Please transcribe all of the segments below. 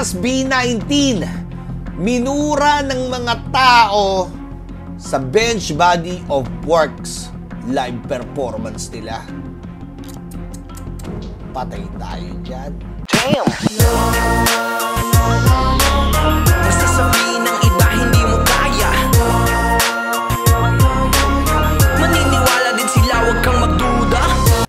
SB19, minura ng mga tao sa Bench Body of Works live performance nila. Patay tayo dyan. Damn! Basta sabihin ng iba, hindi mo kaya. Maniniwala din sila, huwag kang magduda.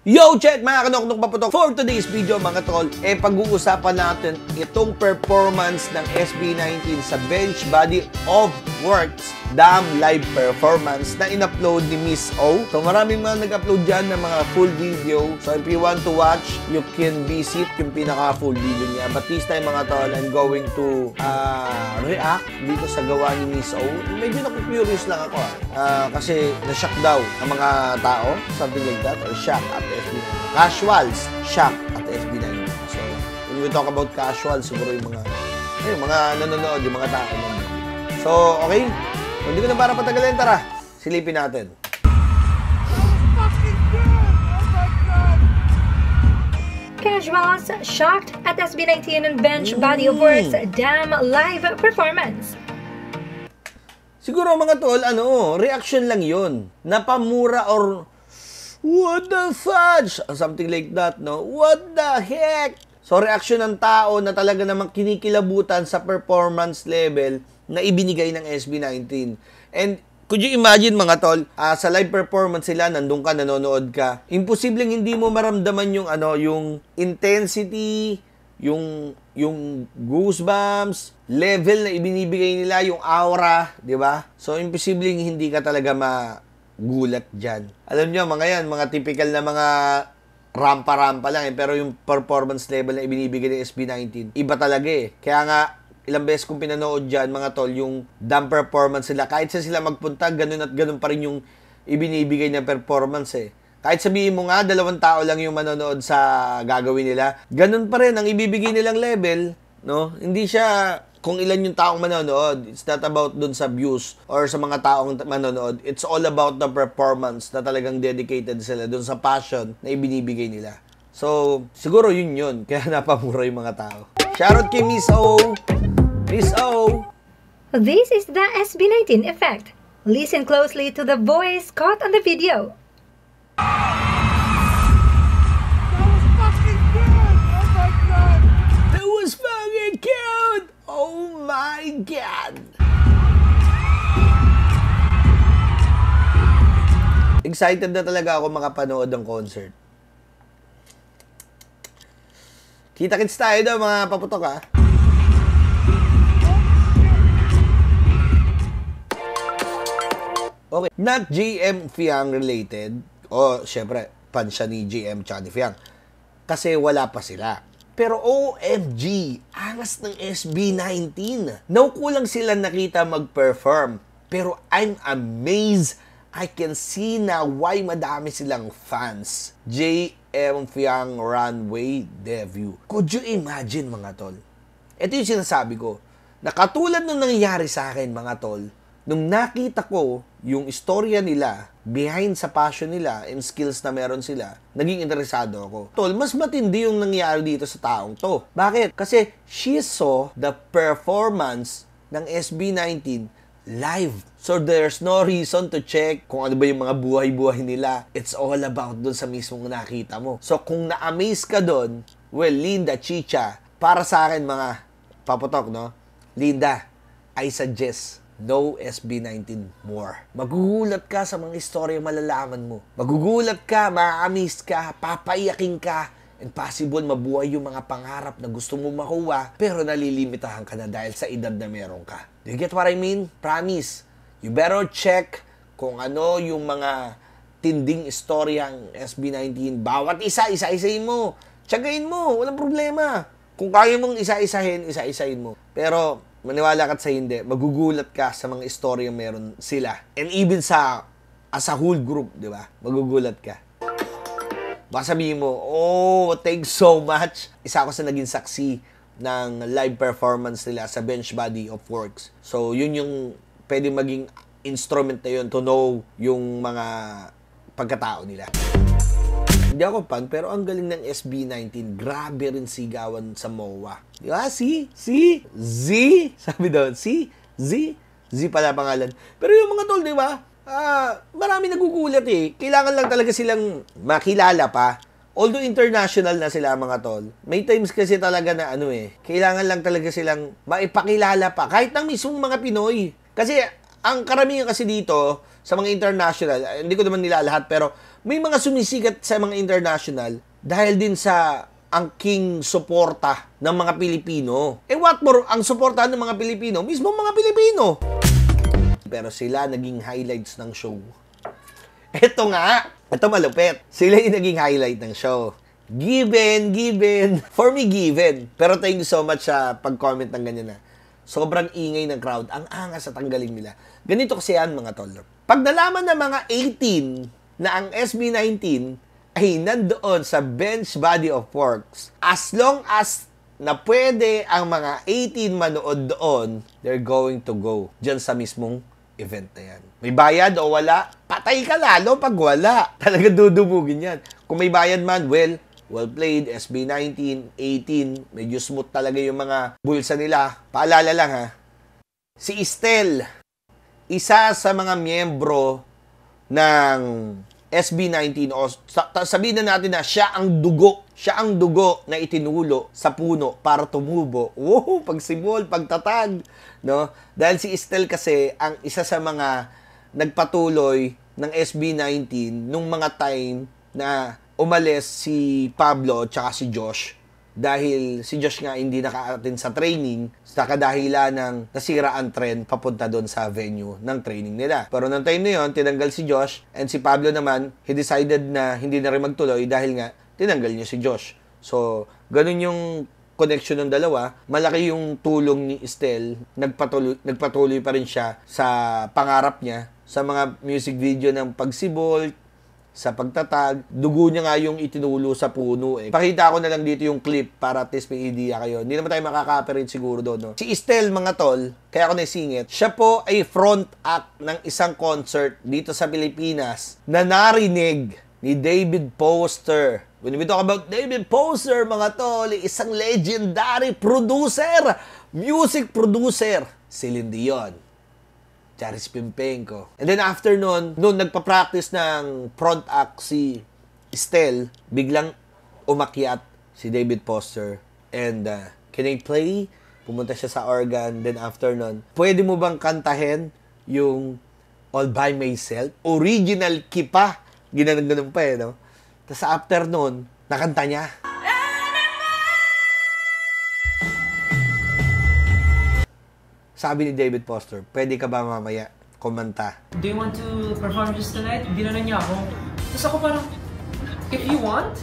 Yo, check mga kanoknok paputok. For today's video mga tol, pag-uusapan natin itong performance ng SB19 sa Bench Body of Works Damn live performance na in-upload ni Miss O. So maraming mga nag-upload dyan ng mga full video. So if you want to watch, you can visit yung pinaka-full video niya. But this time mga tol, I'm going to react dito sa gawa ni Miss O. Medyo naku-curious lang ako kasi na-shock daw ang mga tao, something like that, or shock at SB19. Casuals, shock at SB19. So when we talk about casuals, siguro yung mga nanonood, yung mga tao naman. So, okay? Hindi ko na para patagalin, tara. Silipin natin. Casuals shocked at SB19 and Bench Body of Works Damn live performance. Siguro mga tol, reaction lang yun. Napamura or what the fudge? Something like that, no? What the heck? So, reaction ng tao na talaga namang kinikilabutan sa performance level na ibinigay ng SB19. And could you imagine mga tol, sa live performance sila, nandun ka, nanonood ka, imposibleng hindi mo maramdaman yung intensity, yung goosebumps, level na ibinibigay nila, yung aura, di ba? So, imposibleng hindi ka talaga magulat dyan. Alam nyo, mga typical na mga rampa-rampa lang pero yung performance level na ibinibigay ng SB19, iba talaga Kaya nga, ilang beses kong pinanood dyan, mga tol, yung damn performance nila. Kahit sa sila magpunta, ganun at ganun pa rin yung ibinibigay na performance Kahit sabihin mo nga, 2 tao lang yung manonood sa gagawin nila, ganun pa rin ang ibibigay nilang level, no? Hindi siya kung ilan yung taong manonood. It's not about dun sa views or sa mga taong manonood. It's all about the performance na talagang dedicated sila dun sa passion na ibinibigay nila. So, siguro yun. Kaya napamura yung mga tao. Shoutout kay Miss O! Miss O! This is the SB19 effect. Listen closely to the voice caught on the video. That was fucking cute! Oh my God! Excited na talaga ako makapanood ng concert. Kita-kits tayo daw mga paputok Okay. Not GM Fiang related. Syempre, fan siya ni GM tsaka ni Fiang. Kasi wala pa sila. Pero OMG, angas ng SB19. Kulang sila nakita mag-perform. Pero I'm amazed. I can see na why madami silang fans. JM Fiang Runway Debut. Could you imagine mga tol? Ito yung sinasabi ko. Na katulad nung nangyari sa akin mga tol, nung nakita ko yung istorya nila, behind sa passion nila and skills na meron sila, naging interesado ako. Tol, mas matindi yung nangyari dito sa taong to. Bakit? Kasi she saw the performance ng SB19 live. So there's no reason to check kung ano ba yung mga buhay-buhay nila. It's all about dun sa mismong nakita mo. So kung na-amaze ka dun, well, Linda, Chicha, para sa akin mga paputok, no? Linda, I suggest no SB19 more. Magugulat ka sa mga istoryang malalaman mo. Magugulat ka, ma-amaze ka, papaiyakin ka, and possible mabuhay yung mga pangarap na gusto mo makuha, pero nalilimitahan ka na dahil sa edad na meron ka. Do you get what I mean? Promise. You better check kung ano yung mga tinding istoryang SB19. Bawat isa-isahin mo. Tiyagain mo. Walang problema. Kung kaya mong isa-isahin mo. Pero maniwala ka sa hindi, magugulat ka sa mga istoryang meron sila. And even as a whole group, di ba? Magugulat ka. Baka sabihin mo, thanks so much. Isa ako sa naging saksi ng live performance nila sa Bench Body of Works. So, yun yung pwede maging instrument na yun to know yung mga pagkatao nila. Hindi ako fan, pero ang galing ng SB19. Grabe rin sigawan sa MOA. Di ba? Si? Z? Sabi doon, si? Z? Z pala pangalan. Pero yung mga tol, di ba? Marami nagugulat eh. Kailangan lang talaga silang makilala pa. Although international na sila mga tol, may times kasi talaga na kailangan lang talaga silang maipakilala pa. Kahit ng mismong mga Pinoy. Kasi ang karamihan kasi dito, sa mga international, hindi ko naman nila lahat, pero may mga sumisikat sa mga international dahil din sa angking suporta ng mga Pilipino. What more, ang suportahan ng mga Pilipino, mismo mga Pilipino. Pero sila naging highlights ng show. Ito nga, ito malupit. Sila yung naging highlight ng show. Given. For me, given. Pero thank you so much sa pag-comment ng ganyan na. Sobrang ingay ng crowd. Ang angas sa tanggalin nila. Ganito kasi yan, mga tol. Pag nalaman ng mga 18 na ang SB19 ay nandoon sa bench body of works, as long as na pwede ang mga 18 manood doon, they're going to go dyan sa mismong event na yan. May bayad o wala, patay ka lalo pag wala. Talaga dudumugin yan. Kung may bayad man, well played, SB19, 18, medyo smooth talaga yung mga bulsa nila. Paalala lang ha, si Estel, isa sa mga miyembro ng SB19 o sabihin na natin na siya ang dugo na itinulo sa puno para tumubo. Pagsibol, pagtatag, no? Dahil si Estel kasi ang isa sa mga nagpatuloy ng SB19 nung mga time na umalis si Pablo at saka si Josh. Dahil si Josh nga hindi naka-attend sa training sa kadahilan ng nasira ang tren papunta doon sa venue ng training nila. Pero nung time na yun, tinanggal si Josh and si Pablo naman, he decided na hindi na rin magtuloy dahil nga tinanggal niya si Josh. So, ganun yung connection ng dalawa. Malaki yung tulong ni Estel. Nagpatuloy pa rin siya sa pangarap niya sa mga music video ng pagsibol, sa pagtatag, dugo niya nga yung itinulo sa puno eh. Pakita ko na lang dito yung clip para at least may idea kayo. Hindi naman tayo makaka-copyright siguro doon, no? Si Estel, mga tol, kaya ako naisingit, siya po ay front act ng isang concert dito sa Pilipinas na narinig ni David Foster. When we talk about David Foster, mga tol, isang legendary producer, music producer, Celine Dion, Charis Pimpenko. And then after noon nagpa-practice ng front act si Estel, biglang umakyat si David Foster. And can I play? Pumunta siya sa organ. Then after noon, pwede mo bang kantahin yung All By Myself? Original key pa. Ginanong pa no? Tapos after noon, nakanta niya. Sabi ni David Foster, pwede ka ba mamaya kumanta? Do you want to perform just tonight? Dinala niya ako. Tapos ako parang, if you want?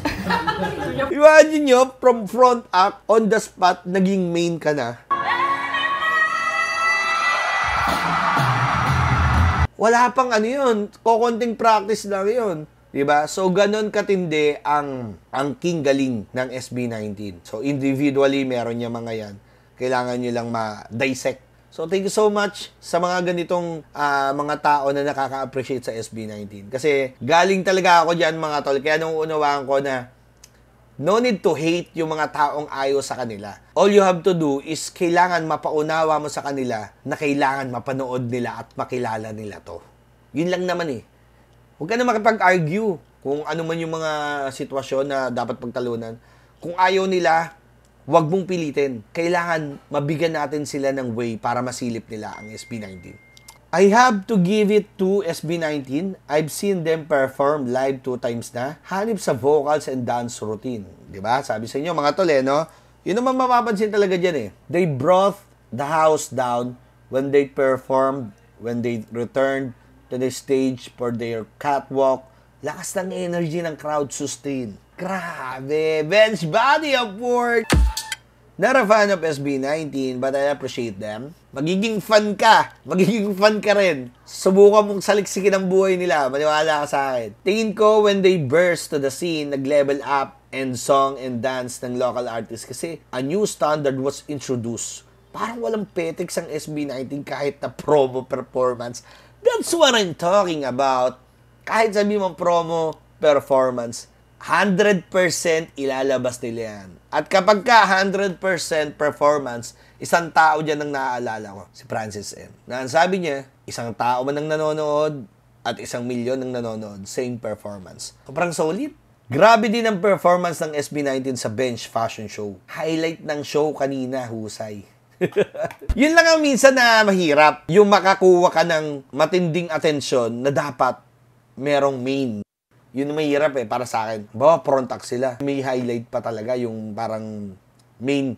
Imagine nyo, from front act, on the spot, naging main ka na. Wala pang yun. Kokonting practice lang yun. Diba? So, ganon katindi ang king galing ng SB19. So, individually, meron niya mga yan. Kailangan nyo lang ma-dissect. So, thank you so much sa mga ganitong mga tao na nakaka-appreciate sa SB19. Kasi galing talaga ako dyan, mga tol. Kaya nung unawaan ko na no need to hate yung mga taong ayaw sa kanila. All you have to do is kailangan mapaunawa mo sa kanila na kailangan mapanood nila at makilala nila to. Yun lang naman eh. Huwag ka na makipag-argue kung ano man yung mga sitwasyon na dapat pagtalunan. Kung ayaw nila, huwag mong pilitin. Kailangan mabigyan natin sila ng way para masilip nila ang SB19. I have to give it to SB19. I've seen them perform live 2 times na. Hanip sa vocals and dance routine. Diba? Sabi sa inyo, mga tol, no? Yun naman mapapansin talaga dyan eh. They brought the house down when they performed, when they returned to the stage for their catwalk. Lakas ng energy ng crowd sustain. Grabe! Bench body of work! Not a fan of SB19, but I appreciate them. Magiging fan ka rin. Subukan mong saliksikin ang buhay nila. Maniwala ka sa akin. Tingin ko, when they burst to the scene, nag-level up and song and dance ng local artists kasi a new standard was introduced. Parang walang petiks ang SB19 kahit na promo performance. That's what I'm talking about. Kahit sabi mo promo performance, 100% ilalabas nila yan. At kapag ka 100% performance, isang tao dyan ang naaalala ko, si Francis M. Na ang sabi niya, isang tao man ang nanonood at 1,000,000 ang nanonood, same performance. Sobrang solid. Grabe din ang performance ng SB19 sa bench fashion show. Highlight ng show kanina, husay. Yun lang ang minsan na mahirap. Yung makakuha ka ng matinding atensyon na dapat merong main. Yun ang mahirap para sa akin. Bawa, front act sila. May highlight pa talaga yung parang main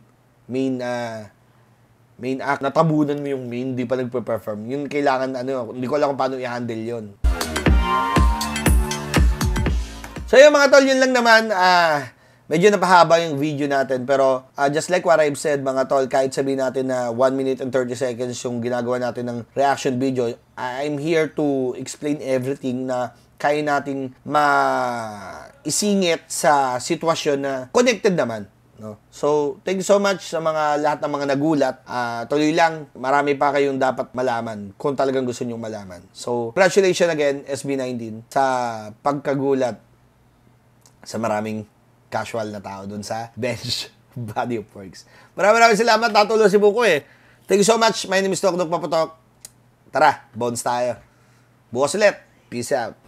act. Natabunan mo yung main, hindi pa nagpe-perform. Yun kailangan, hindi ko alam kung paano i-handle yun. So yung mga tol, yun lang naman, medyo napahaba yung video natin, pero just like what I've said, mga tol, kahit sabihin natin na 1 minute and 30 seconds yung ginagawa natin ng reaction video, I'm here to explain everything na kaya nating isingit sa sitwasyon na connected naman. No? So, thank you so much sa lahat ng mga nagulat. Tuloy lang, marami pa kayong dapat malaman kung talagang gusto nyong malaman. So, congratulations again, SB19, sa pagkagulat sa maraming casual na tao dun sa bench body of works. Maraming salamat, natuloy si Buko Thank you so much. My name is Tok Paputok. Tara, bones tayo. Bukas ulit. Peace out.